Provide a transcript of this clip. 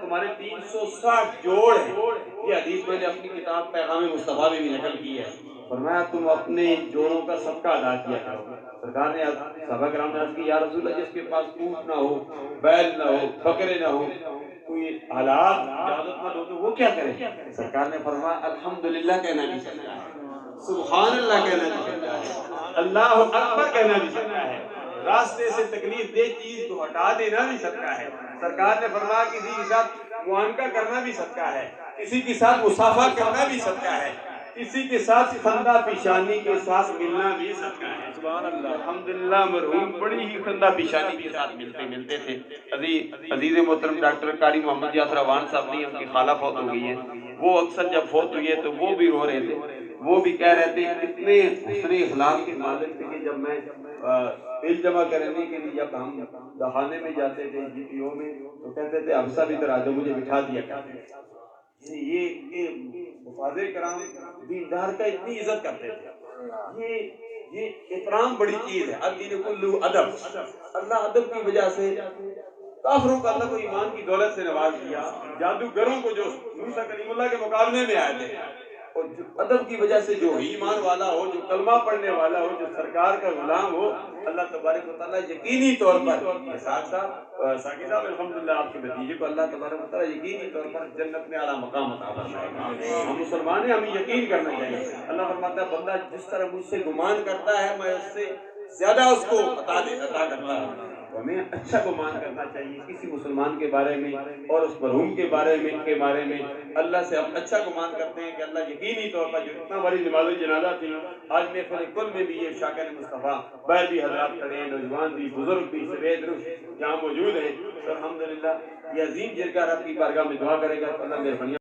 تمہارے 360 جوڑ ہیں. یہ حدیث میں نے اپنی کتاب پیغام مصطفیٰ میں بھی نقل کی ہے. فرمایا تم اپنے جوڑوں کا صدقہ ادا کیا کرو. سرکار نے صحابہ کرام نے عرض کی یا رسول اللہ جس کے پاس اونٹ نہ ہو، بیل نہ ہو، بکرے نہ ہو، کوئی حالات اجازت نہ ہو تو وہ کیا کرے؟ سرکار نے فرمایا الحمدللہ کہنا بھی سکتا ہے، سبحان اللہ کہنا بھی سکتا ہے، اللہ اکبر کہنا بھی سکتا ہے، راستے سے تکلیف دہ چیز کو ہٹا دینا بھی صدقہ ہے. سرکار نے فرمایا کسی کے ساتھ معانقہ کرنا بھی صدقہ ہے، کسی کے ساتھ مصافحہ کرنا بھی صدقہ ہے، کسی کے ساتھ خندہ پیشانی کے ساتھ ملنا بھی صدقہ ہے. سبحان اللہ. الحمدللہ مرحوم بڑی ہی خندہ پیشانی کے ساتھ ملتے تھے. عزیز محترم ڈاکٹر قاری محمد یاسر اوان صاحب نے ان کی خالہ فوت ہو گئی ہے. وہ اکثر جب فوت ہوئی ہے تو وہ بھی رو رہے تھے. وہ بھی کہہ رہے تھے اتنے حسن اخلاق کے مالک تھے کہ جب میں بل جمع کرنے کے لیے جب ہم دخانے میں جاتے تھے جی پی او میں تو کہتے تھے اب سب ادھر آ جاؤ، مجھے بٹھا دیا کرتے تھے. یہ حفاظ کرام دیندار کا اتنی عزت کرتے تھے. یہ احترام بڑی چیز ہے. الدین کلہ ادب. اللہ ادب کی وجہ سے کافروں کا اللہ کو ایمان کی دولت سے نواز دیا. جادوگروں کو جو موسیٰ کلیم اللہ کے مقابلے میں آئے تھے اور ادب کی وجہ سے جو ایمان والا ہو، جو کلمہ پڑھنے والا ہو، جو سرکار کا غلام ہو، اللہ تبارک و تعالیٰ یقینی طور پر ساقی صاحب الحمدللہ آپ کے بھتیجے کو اللہ تبارک و تعالیٰ یقینی طور پر جنت میں اعلیٰ مقام عطا فرمائے گا. ہم مسلمان ہیں، ہمیں یقین کرنا چاہیے. اللہ فرماتا ہے بندہ جس طرح مجھ سے گمان کرتا ہے میں اس سے زیادہ اس کو عطا کرتا ہوں. ہمیں اچھا گمان کرنا چاہیے کسی مسلمان کے بارے میں اور اس مرحوم کے بارے میں اللہ سے ہم اچھا گمان کرتے ہیں کہ اللہ یقینی طور پر جو اتنا بڑی نماز جنازہ تھی آج محفل کل میں بھی یہ شاکر مصطفیٰ باہر بھی حضرات کھڑے ہیں، نوجوان بھی، بزرگ بھی، سفید روح یہاں موجود ہیں. الحمدللہ یہ عظیم جرگہ رب کی بارگاہ میں دعا کرے گا تو اللہ مہربانی